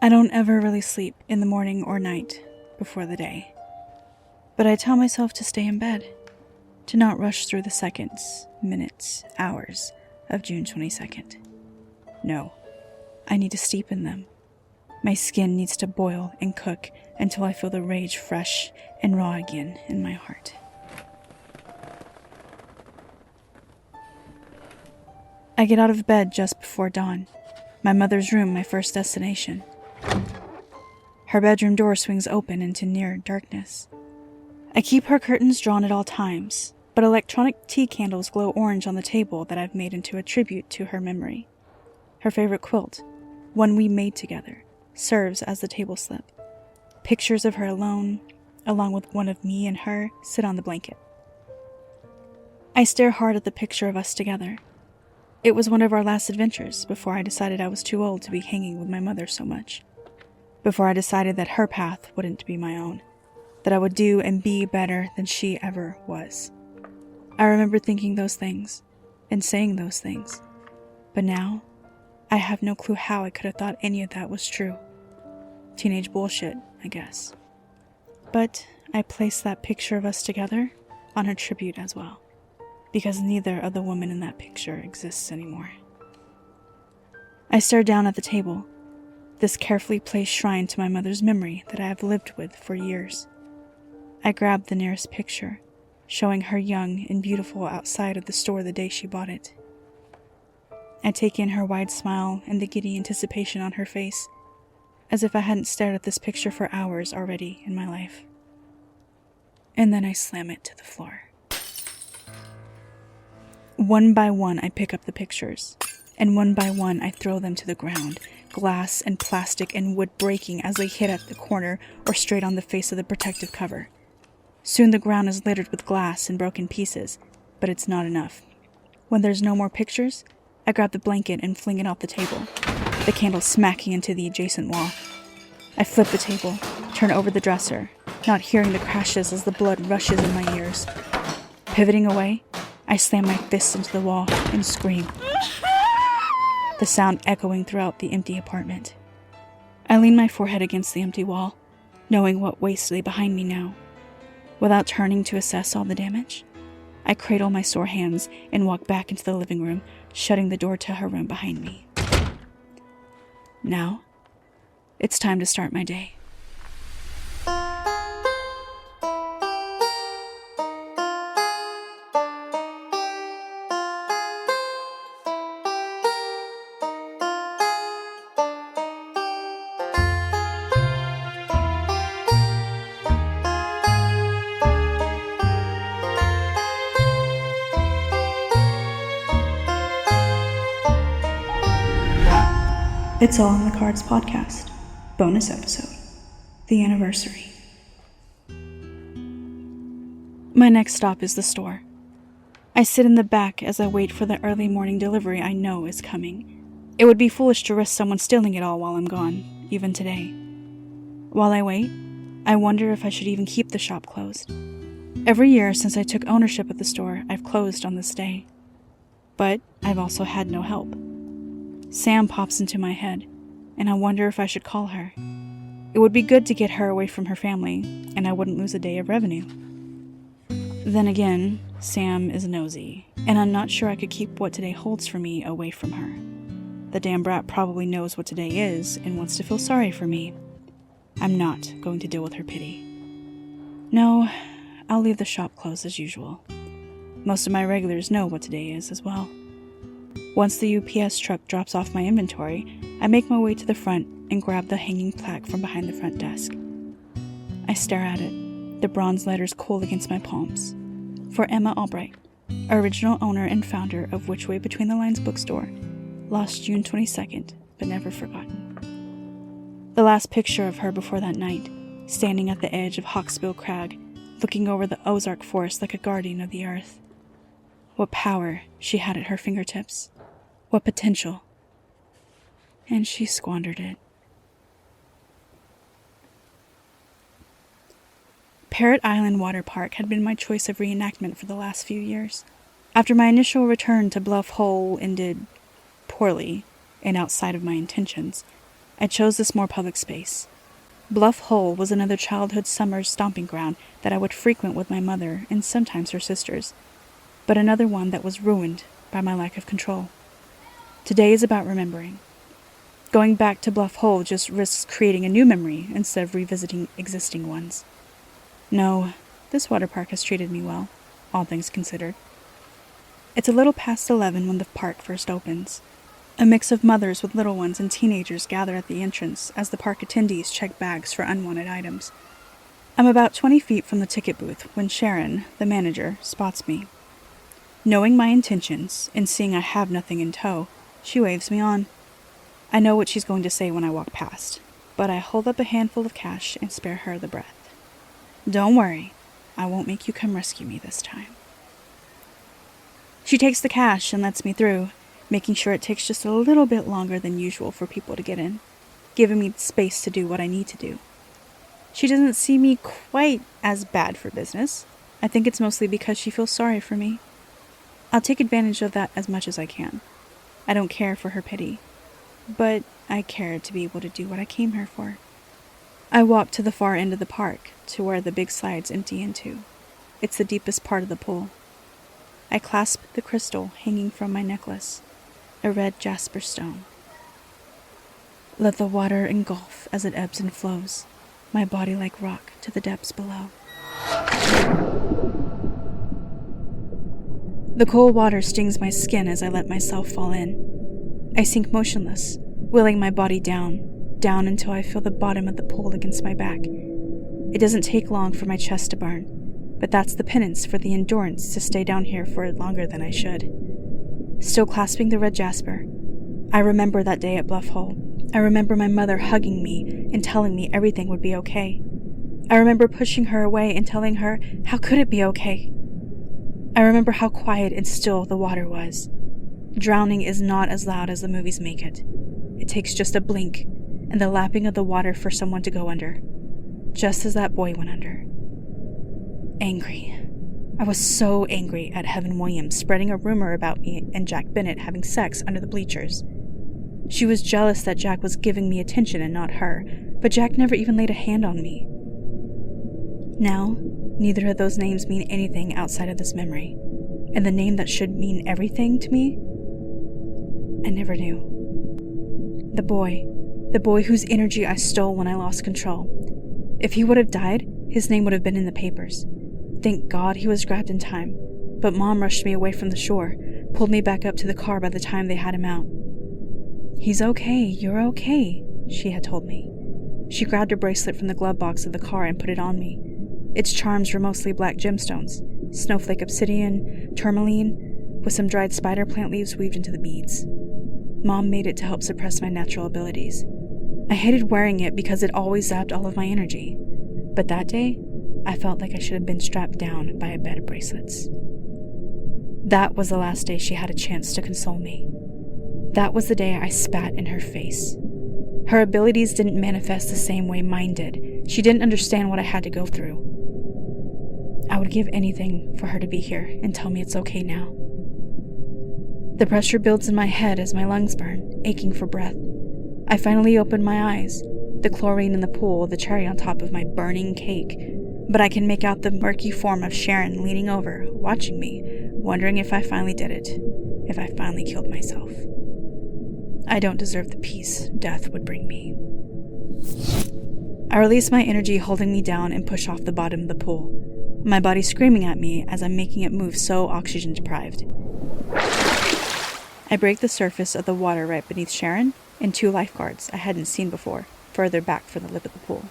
I don't ever really sleep in the morning or night before the day. But I tell myself to stay in bed, to not rush through the seconds, minutes, hours of June 22nd. No, I need to steep in them. My skin needs to boil and cook until I feel the rage fresh and raw again in my heart. I get out of bed just before dawn. My mother's room, my first destination. Her bedroom door swings open into near darkness. I keep her curtains drawn at all times, but electronic tea candles glow orange on the table that I've made into a tribute to her memory. Her favorite quilt, one we made together, serves as the table slip. Pictures of her alone, along with one of me and her, sit on the blanket. I stare hard at the picture of us together. It was one of our last adventures before I decided I was too old to be hanging with my mother so much. Before I decided that her path wouldn't be my own, that I would do and be better than she ever was. I remember thinking those things and saying those things, but now I have no clue how I could have thought any of that was true. Teenage bullshit, I guess. But I placed that picture of us together on her tribute as well, because neither of the women in that picture exists anymore. I stare down at the table, this carefully placed shrine to my mother's memory that I have lived with for years. I grab the nearest picture, showing her young and beautiful outside of the store the day she bought it. I take in her wide smile and the giddy anticipation on her face, as if I hadn't stared at this picture for hours already in my life. And then I slam it to the floor. One by one, I pick up the pictures, and one by one, I throw them to the ground, glass and plastic and wood breaking as they hit at the corner or straight on the face of the protective cover. Soon the ground is littered with glass and broken pieces, but it's not enough. When there's no more pictures, I grab the blanket and fling it off the table, the candle smacking into the adjacent wall. I flip the table, turn over the dresser, not hearing the crashes as the blood rushes in my ears. Pivoting away, I slam my fist into the wall and scream, the sound echoing throughout the empty apartment. I lean my forehead against the empty wall, knowing what waste lay behind me now. Without turning to assess all the damage, I cradle my sore hands and walk back into the living room, shutting the door to her room behind me. Now, it's time to start my day. It's All in the Cards podcast, bonus episode, the anniversary. My next stop is the store. I sit in the back as I wait for the early morning delivery I know is coming. It would be foolish to risk someone stealing it all while I'm gone, even today. While I wait, I wonder if I should even keep the shop closed. Every year since I took ownership of the store, I've closed on this day. But I've also had no help. Sam pops into my head, and I wonder if I should call her. It would be good to get her away from her family, and I wouldn't lose a day of revenue. Then again, Sam is nosy, and I'm not sure I could keep what today holds for me away from her. The damn brat probably knows what today is and wants to feel sorry for me. I'm not going to deal with her pity. No, I'll leave the shop closed as usual. Most of my regulars know what today is as well. Once the UPS truck drops off my inventory, I make my way to the front and grab the hanging plaque from behind the front desk. I stare at it, the bronze letters cold against my palms. For Emma Albright, original owner and founder of Which Way Between the Lines bookstore, lost June 22nd, but never forgotten. The last picture of her before that night, standing at the edge of Hawksbill Crag, looking over the Ozark Forest like a guardian of the earth. What power she had at her fingertips. What potential. And she squandered it. Parrot Island Water Park had been my choice of reenactment for the last few years. After my initial return to Bluff Hole ended poorly and outside of my intentions, I chose this more public space. Bluff Hole was another childhood summer stomping ground that I would frequent with my mother and sometimes her sisters, but another one that was ruined by my lack of control. Today is about remembering. Going back to Bluff Hole just risks creating a new memory instead of revisiting existing ones. No, this water park has treated me well, all things considered. It's a little past 11 when the park first opens. A mix of mothers with little ones and teenagers gather at the entrance as the park attendees check bags for unwanted items. I'm about 20 feet from the ticket booth when Sharon, the manager, spots me. Knowing my intentions and seeing I have nothing in tow, she waves me on. I know what she's going to say when I walk past, but I hold up a handful of cash and spare her the breath. Don't worry, I won't make you come rescue me this time. She takes the cash and lets me through, making sure it takes just a little bit longer than usual for people to get in, giving me the space to do what I need to do. She doesn't see me quite as bad for business. I think it's mostly because she feels sorry for me. I'll take advantage of that as much as I can. I don't care for her pity, but I care to be able to do what I came here for. I walk to the far end of the park, to where the big slides empty into. It's the deepest part of the pool. I clasp the crystal hanging from my necklace, a red jasper stone. Let the water engulf as it ebbs and flows, my body like rock to the depths below. The cold water stings my skin as I let myself fall in. I sink motionless, willing my body down until I feel the bottom of the pool against my back. It doesn't take long for my chest to burn, but that's the penance for the endurance to stay down here for longer than I should. Still clasping the red jasper, I remember that day at Bluff Hole. I remember my mother hugging me and telling me everything would be okay. I remember pushing her away and telling her, how could it be okay? I remember how quiet and still the water was. Drowning is not as loud as the movies make it. It takes just a blink and the lapping of the water for someone to go under, just as that boy went under. Angry. I was so angry at Heaven Williams spreading a rumor about me and Jack Bennett having sex under the bleachers. She was jealous that Jack was giving me attention and not her, but Jack never even laid a hand on me. Now, neither of those names mean anything outside of this memory, and the name that should mean everything to me, I never knew. The boy whose energy I stole when I lost control. If he would have died, his name would have been in the papers. Thank God he was grabbed in time, but Mom rushed me away from the shore, pulled me back up to the car by the time they had him out. He's okay, you're okay, she had told me. She grabbed a bracelet from the glove box of the car and put it on me. Its charms were mostly black gemstones, snowflake obsidian, tourmaline, with some dried spider plant leaves weaved into the beads. Mom made it to help suppress my natural abilities. I hated wearing it because it always zapped all of my energy. But that day, I felt like I should have been strapped down by a bed of bracelets. That was the last day she had a chance to console me. That was the day I spat in her face. Her abilities didn't manifest the same way mine did. She didn't understand what I had to go through. I would give anything for her to be here and tell me it's okay now. The pressure builds in my head as my lungs burn, aching for breath. I finally open my eyes, the chlorine in the pool, the cherry on top of my burning cake, but I can make out the murky form of Sharon leaning over, watching me, wondering if I finally did it, if I finally killed myself. I don't deserve the peace death would bring me. I release my energy holding me down and push off the bottom of the pool, my body screaming at me as I'm making it move so oxygen deprived. I break the surface of the water right beneath Sharon and two lifeguards I hadn't seen before, further back from the lip of the pool.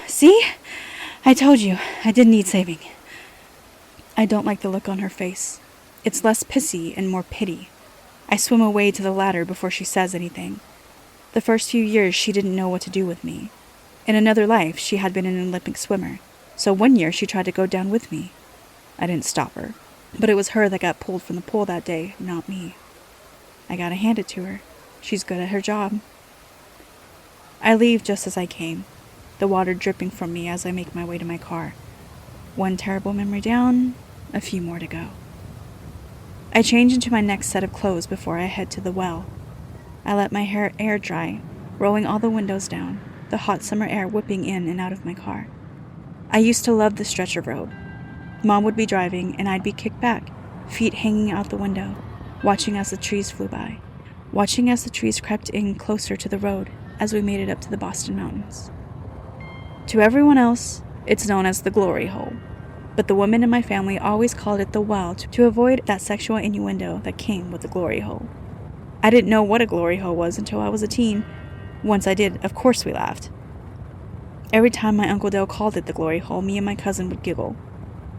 See? I told you, I didn't need saving. I don't like the look on her face. It's less pissy and more pity. I swim away to the ladder before she says anything. The first few years she didn't know what to do with me. In another life, she had been an Olympic swimmer, so one year she tried to go down with me. I didn't stop her, but it was her that got pulled from the pool that day, not me. I gotta hand it to her. She's good at her job. I leave just as I came, the water dripping from me as I make my way to my car. One terrible memory down, a few more to go. I change into my next set of clothes before I head to the well. I let my hair air dry, rolling all the windows down, the hot summer air whipping in and out of my car. I used to love the stretch of road. Mom would be driving, and I'd be kicked back, feet hanging out the window, watching as the trees flew by, watching as the trees crept in closer to the road as we made it up to the Boston Mountains. To everyone else, it's known as the glory hole, but the women in my family always called it the well to avoid that sexual innuendo that came with the glory hole. I didn't know what a glory hole was until I was a teen. Once I did, of course we laughed. Every time my Uncle Dale called it the glory hole, me and my cousin would giggle.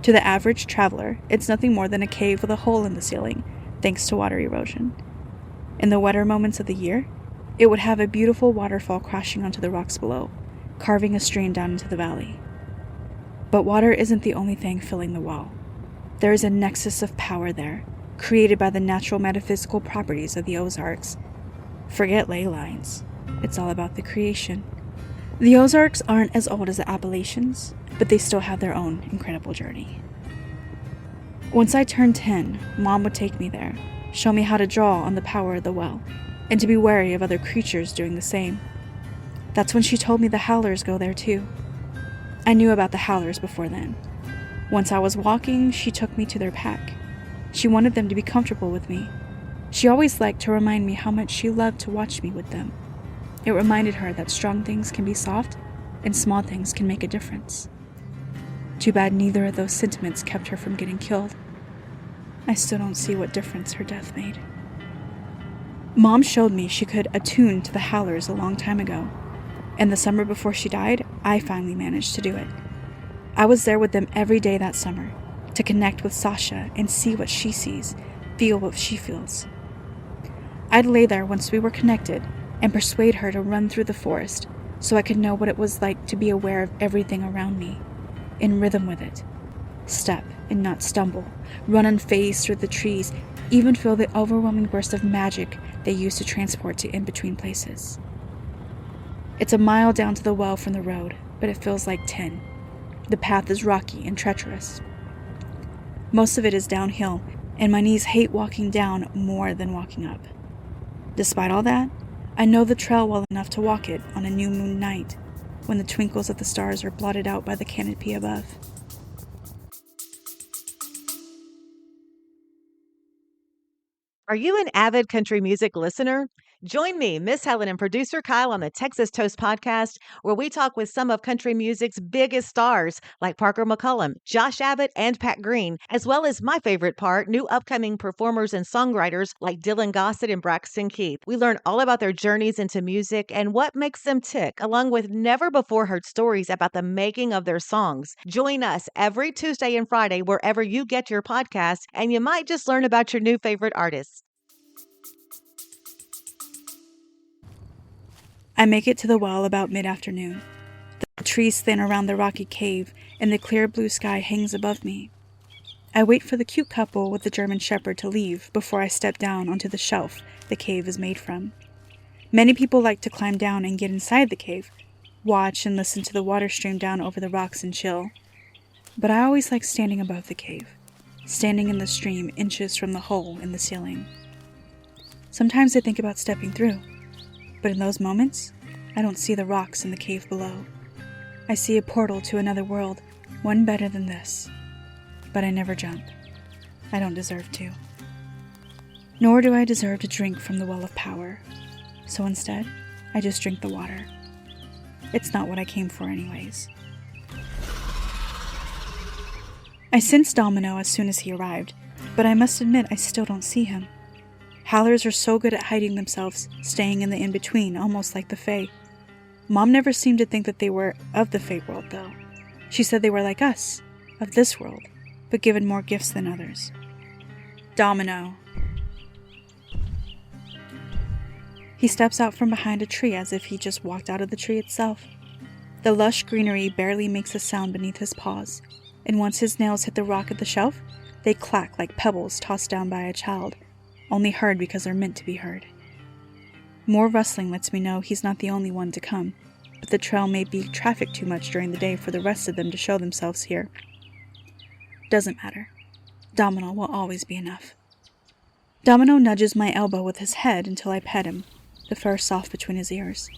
To the average traveler, it's nothing more than a cave with a hole in the ceiling, thanks to water erosion. In the wetter moments of the year, it would have a beautiful waterfall crashing onto the rocks below, carving a stream down into the valley. But water isn't the only thing filling the well. There is a nexus of power there, created by the natural metaphysical properties of the Ozarks. Forget ley lines. It's all about the creation. The Ozarks aren't as old as the Appalachians, but they still have their own incredible journey. Once I turned 10, Mom would take me there, show me how to draw on the power of the well, and to be wary of other creatures doing the same. That's when she told me the howlers go there too. I knew about the howlers before then. Once I was walking, she took me to their pack. She wanted them to be comfortable with me. She always liked to remind me how much she loved to watch me with them. It reminded her that strong things can be soft, and small things can make a difference. Too bad neither of those sentiments kept her from getting killed. I still don't see what difference her death made. Mom showed me she could attune to the howlers a long time ago, and the summer before she died, I finally managed to do it. I was there with them every day that summer, to connect with Sasha and see what she sees, feel what she feels. I'd lay there once we were connected and persuade her to run through the forest so I could know what it was like to be aware of everything around me, in rhythm with it. Step and not stumble, run unfazed through the trees, even feel the overwhelming burst of magic they use to transport to in-between places. It's a mile down to the well from the road, but it feels like 10. The path is rocky and treacherous. Most of it is downhill, and my knees hate walking down more than walking up. Despite all that, I know the trail well enough to walk it on a new moon night, when the twinkles of the stars are blotted out by the canopy above. Are you an avid country music listener? Join me, Miss Helen, and producer Kyle on the Texas Toast podcast, where we talk with some of country music's biggest stars, like Parker McCollum, Josh Abbott, and Pat Green, as well as my favorite part, new upcoming performers and songwriters like Dylan Gossett and Braxton Keith. We learn all about their journeys into music and what makes them tick, along with never-before-heard stories about the making of their songs. Join us every Tuesday and Friday wherever you get your podcasts, and you might just learn about your new favorite artists. I make it to the well about mid-afternoon. The trees thin around the rocky cave, and the clear blue sky hangs above me. I wait for the cute couple with the German Shepherd to leave before I step down onto the shelf the cave is made from. Many people like to climb down and get inside the cave, watch and listen to the water stream down over the rocks and chill. But I always like standing above the cave, standing in the stream inches from the hole in the ceiling. Sometimes I think about stepping through. But in those moments, I don't see the rocks in the cave below. I see a portal to another world, one better than this. But I never jump. I don't deserve to. Nor do I deserve to drink from the well of power. So instead, I just drink the water. It's not what I came for anyways. I sensed Domino as soon as he arrived, but I must admit I still don't see him. Howlers are so good at hiding themselves, staying in the in-between, almost like the Fae. Mom never seemed to think that they were of the Fae world, though. She said they were like us, of this world, but given more gifts than others. Domino. He steps out from behind a tree as if he just walked out of the tree itself. The lush greenery barely makes a sound beneath his paws, and once his nails hit the rock of the shelf, they clack like pebbles tossed down by a child, only heard because they're meant to be heard. More rustling lets me know he's not the only one to come, but the trail may be trafficked too much during the day for the rest of them to show themselves here. Doesn't matter. Domino will always be enough. Domino nudges my elbow with his head until I pet him. the fur soft between his ears.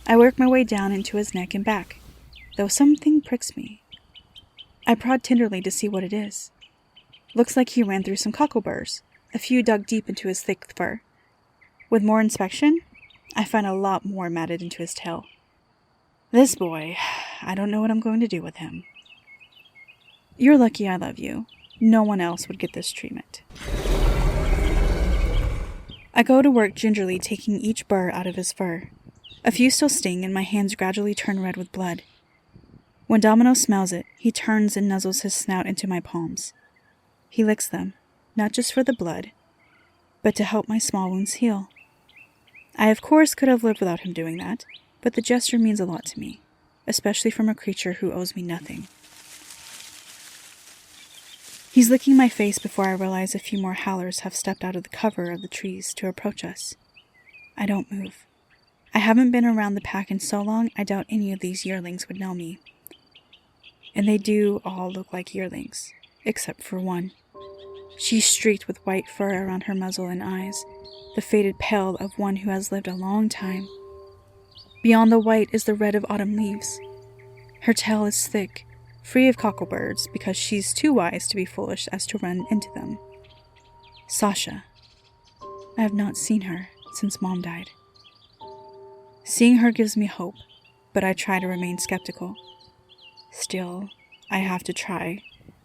I work my way down into his neck and back, though something pricks me. I prod tenderly to see what it is. Looks like he ran through some cockleburs, a few dug deep into his thick fur. With more inspection, I find a lot more matted into his tail. This boy, I don't know what I'm going to do with him. You're lucky I love you. No one else would get this treatment. I go to work gingerly taking each burr out of his fur. A few still sting and my hands gradually turn red with blood. When Domino smells it, he turns and nuzzles his snout into my palms. He licks them, not just for the blood, but to help my small wounds heal. I of course could have lived without him doing that, but the gesture means a lot to me, especially from a creature who owes me nothing. He's licking my face before I realize a few more howlers have stepped out of the cover of the trees to approach us. I don't move. I haven't been around the pack in so long, I doubt any of these yearlings would know me. And they do all look like yearlings, except for one. She's streaked with white fur around her muzzle and eyes, the faded pale of one who has lived a long time. Beyond the white is the red of autumn leaves. Her tail is thick, free of cocklebirds, because she's too wise to be foolish as to run into them. Sasha. I have not seen her since Mom died. Seeing her gives me hope, but I try to remain skeptical. Still, I have to try,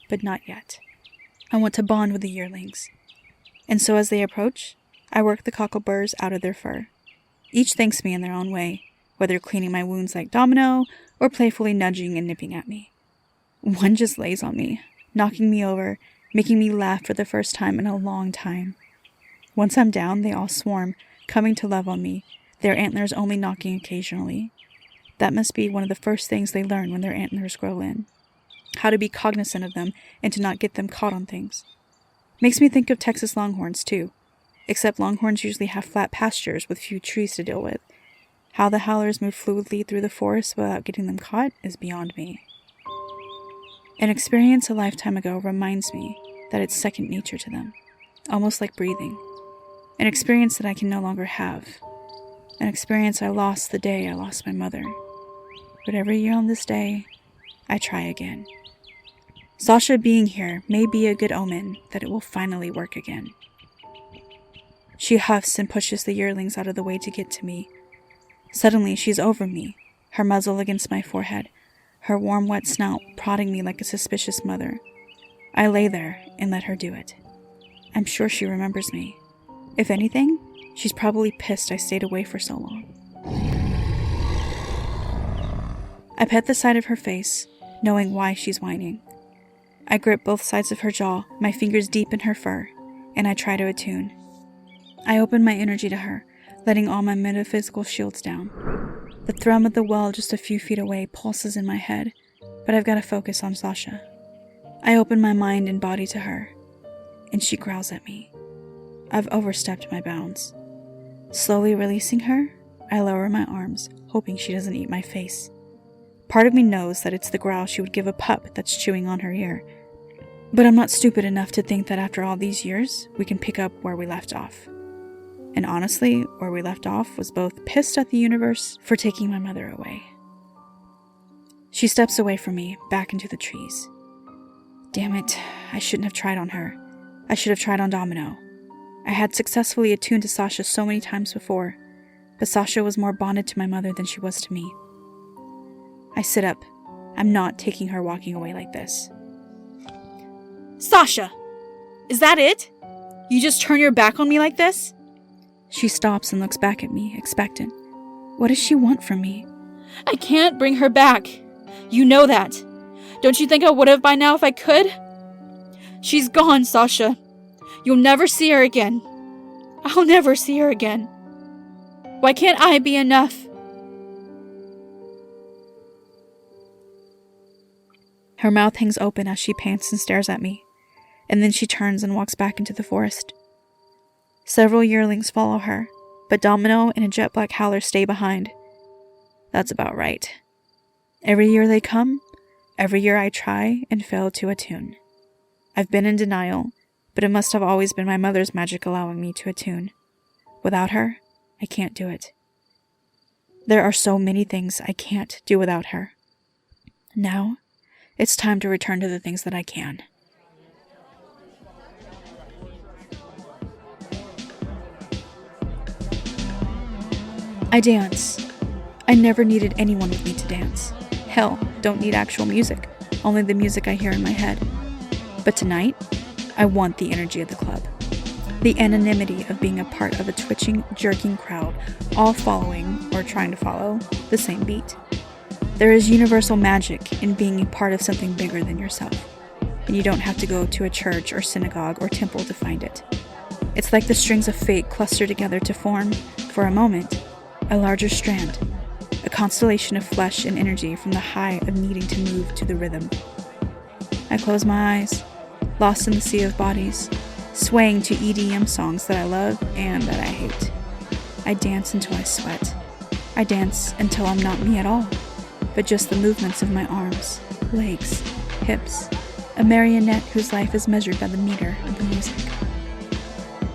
but not yet. I want to bond with the yearlings. And so as they approach, I work the cockleburs out of their fur. Each thanks me in their own way, whether cleaning my wounds like Domino, or playfully nudging and nipping at me. One just lays on me, knocking me over, making me laugh for the first time in a long time. Once I'm down, they all swarm, coming to love on me, their antlers only knocking occasionally. That must be one of the first things they learn when their antlers grow in. How to be cognizant of them and to not get them caught on things. Makes me think of Texas longhorns, too. Except longhorns usually have flat pastures with few trees to deal with. How the howlers move fluidly through the forest without getting them caught is beyond me. An experience a lifetime ago reminds me that it's second nature to them, almost like breathing. An experience that I can no longer have. An experience I lost the day I lost my mother. But every year on this day, I try again. Sasha being here may be a good omen that it will finally work again. She huffs and pushes the yearlings out of the way to get to me. Suddenly, she's over me, her muzzle against my forehead, her warm, wet snout prodding me like a suspicious mother. I lay there and let her do it. I'm sure she remembers me. If anything, she's probably pissed I stayed away for so long. I pet the side of her face, knowing why she's whining. I grip both sides of her jaw, my fingers deep in her fur, and I try to attune. I open my energy to her, letting all my metaphysical shields down. The thrum of the well just a few feet away pulses in my head, but I've got to focus on Sasha. I open my mind and body to her, and she growls at me. I've overstepped my bounds. Slowly releasing her, I lower my arms, hoping she doesn't eat my face. Part of me knows that it's the growl she would give a pup that's chewing on her ear, but I'm not stupid enough to think that after all these years, we can pick up where we left off. And honestly, where we left off was both pissed at the universe for taking my mother away. She steps away from me, back into the trees. Damn it, I shouldn't have tried on her. I should have tried on Domino. I had successfully attuned to Sasha so many times before, but Sasha was more bonded to my mother than she was to me. I sit up. I'm not taking her walking away like this. Sasha! Is that it? You just turn your back on me like this? She stops and looks back at me, expectant. What does she want from me? I can't bring her back. You know that. Don't you think I would have by now if I could? She's gone, Sasha. You'll never see her again. I'll never see her again. Why can't I be enough? Her mouth hangs open as she pants and stares at me, and then she turns and walks back into the forest. Several yearlings follow her, but Domino and a jet black howler stay behind. That's about right. Every year they come, every year I try and fail to attune. I've been in denial, but it must have always been my mother's magic allowing me to attune. Without her, I can't do it. There are so many things I can't do without her. Now, it's time to return to the things that I can. I dance. I never needed anyone with me to dance. Hell, don't need actual music, only the music I hear in my head. But tonight, I want the energy of the club. The anonymity of being a part of a twitching, jerking crowd, all following, or trying to follow, the same beat. There is universal magic in being a part of something bigger than yourself, and you don't have to go to a church or synagogue or temple to find it. It's like the strings of fate cluster together to form, for a moment, a larger strand, a constellation of flesh and energy from the high of needing to move to the rhythm. I close my eyes, lost in the sea of bodies, swaying to EDM songs that I love and that I hate. I dance until I sweat. I dance until I'm not me at all, but just the movements of my arms, legs, hips, a marionette whose life is measured by the meter of the music.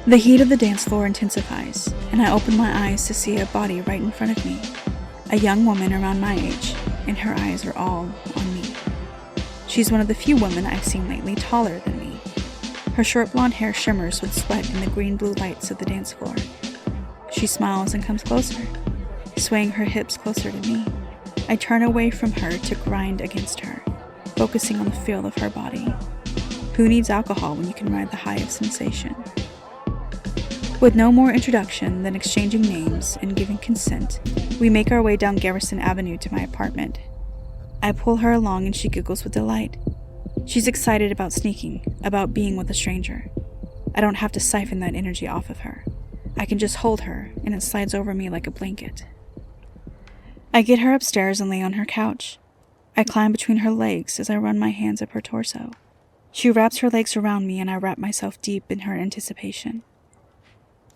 The heat of the dance floor intensifies, and I open my eyes to see a body right in front of me, a young woman around my age, and her eyes are all on me. She's one of the few women I've seen lately taller than me. Her short blonde hair shimmers with sweat in the green-blue lights of the dance floor. She smiles and comes closer, swaying her hips closer to me. I turn away from her to grind against her, focusing on the feel of her body. Who needs alcohol when you can ride the high of sensation? With no more introduction than exchanging names and giving consent, we make our way down Garrison Avenue to my apartment. I pull her along and she giggles with delight. She's excited about sneaking, about being with a stranger. I don't have to siphon that energy off of her. I can just hold her, and it slides over me like a blanket. I get her upstairs and lay on her couch. I climb between her legs as I run my hands up her torso. She wraps her legs around me and I wrap myself deep in her anticipation.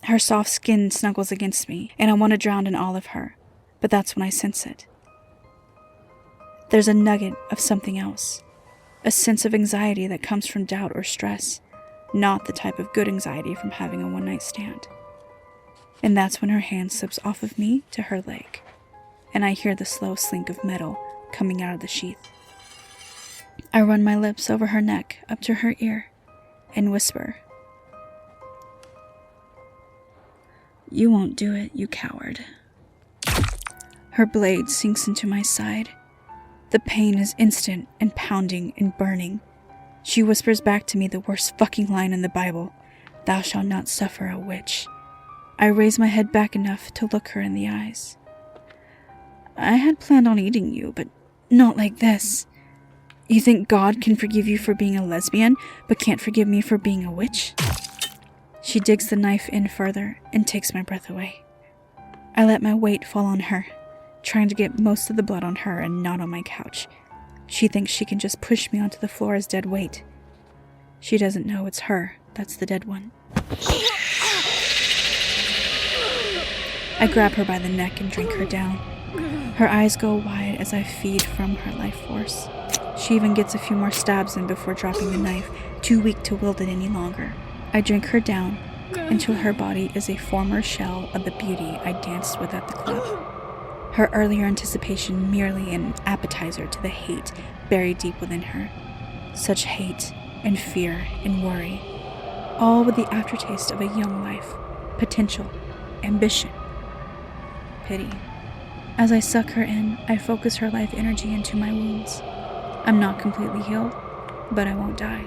Her soft skin snuggles against me, and I want to drown in all of her, but that's when I sense it. There's a nugget of something else, a sense of anxiety that comes from doubt or stress, not the type of good anxiety from having a one-night stand. And that's when her hand slips off of me to her leg, and I hear the slow slink of metal coming out of the sheath. I run my lips over her neck up to her ear and whisper, "You won't do it, you coward." Her blade sinks into my side. The pain is instant and pounding and burning. She whispers back to me the worst fucking line in the Bible, "Thou shalt not suffer a witch." I raise my head back enough to look her in the eyes. "I had planned on eating you, but not like this. You think God can forgive you for being a lesbian, but can't forgive me for being a witch?" She digs the knife in further and takes my breath away. I let my weight fall on her, trying to get most of the blood on her and not on my couch. She thinks she can just push me onto the floor as dead weight. She doesn't know it's her that's the dead one. I grab her by the neck and drink her down. Her eyes go wide as I feed from her life force. She even gets a few more stabs in before dropping the knife, too weak to wield it any longer. I drink her down until her body is a former shell of the beauty I danced with at the club. Her earlier anticipation merely an appetizer to the hate buried deep within her. Such hate and fear and worry, all with the aftertaste of a young life, potential, ambition, pity. As I suck her in, I focus her life energy into my wounds. I'm not completely healed, but I won't die.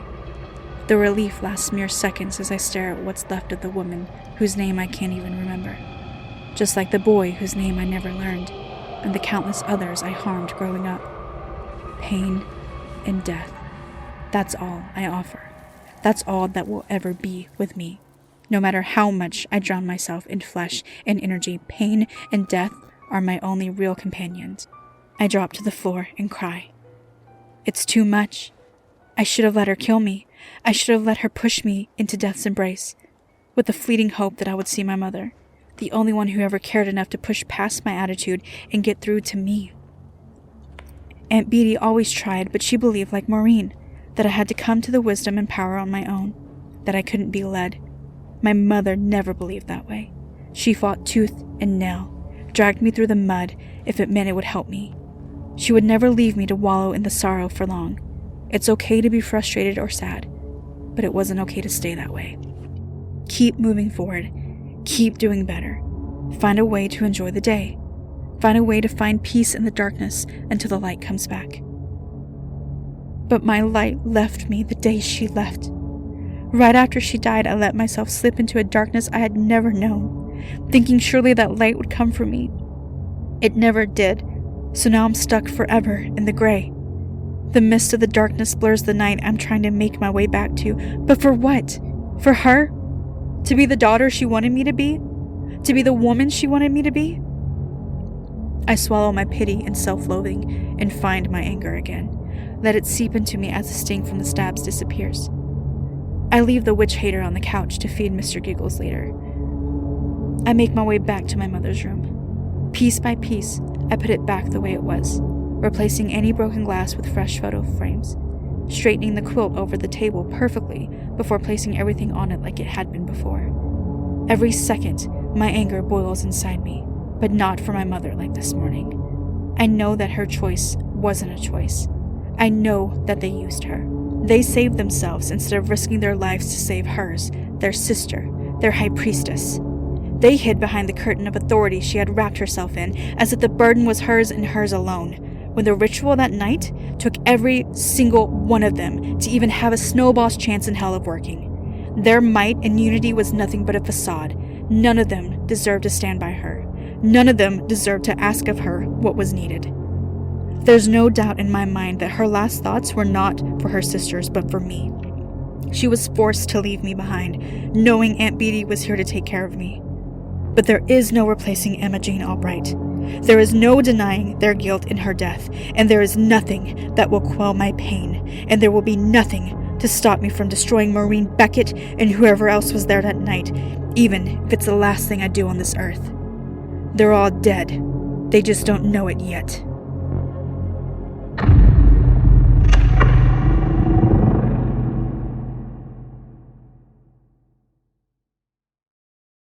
The relief lasts mere seconds as I stare at what's left of the woman whose name I can't even remember. Just like the boy whose name I never learned, and the countless others I harmed growing up. Pain and death. That's all I offer. That's all that will ever be with me. No matter how much I drown myself in flesh and energy, pain and death are my only real companions. I drop to the floor and cry. It's too much. I should have let her kill me. I should have let her push me into death's embrace, with the fleeting hope that I would see my mother, the only one who ever cared enough to push past my attitude and get through to me. Aunt Beatty always tried, but she believed, like Maureen, that I had to come to the wisdom and power on my own, that I couldn't be led. My mother never believed that way. She fought tooth and nail, dragged me through the mud if it meant it would help me. She would never leave me to wallow in the sorrow for long. It's okay to be frustrated or sad, but it wasn't okay to stay that way. Keep moving forward. Keep doing better. Find a way to enjoy the day. Find a way to find peace in the darkness until the light comes back. But my light left me the day she left. Right after she died, I let myself slip into a darkness I had never known, thinking surely that light would come for me. It never did, so now I'm stuck forever in the gray. The mist of the darkness blurs the night I'm trying to make my way back to, but for what? For her? To be the daughter she wanted me to be? To be the woman she wanted me to be? I swallow my pity and self-loathing and find my anger again. Let it seep into me as the sting from the stabs disappears. I leave the witch hater on the couch to feed Mr. Giggles later. I make my way back to my mother's room. Piece by piece, I put it back the way it was, replacing any broken glass with fresh photo frames, straightening the quilt over the table perfectly before placing everything on it like it had been before. Every second, my anger boils inside me, but not for my mother like this morning. I know that her choice wasn't a choice. I know that they used her. They saved themselves instead of risking their lives to save hers, their sister, their high priestess. They hid behind the curtain of authority she had wrapped herself in, as if the burden was hers and hers alone, when the ritual that night took every single one of them to even have a snowball's chance in hell of working. Their might and unity was nothing but a facade. None of them deserved to stand by her. None of them deserved to ask of her what was needed. There's no doubt in my mind that her last thoughts were not for her sisters, but for me. She was forced to leave me behind, knowing Aunt Beatty was here to take care of me. But there is no replacing Emma Jane Albright. There is no denying their guilt in her death, and there is nothing that will quell my pain, and there will be nothing to stop me from destroying Maureen Beckett and whoever else was there that night, even if it's the last thing I do on this earth. They're all dead. They just don't know it yet.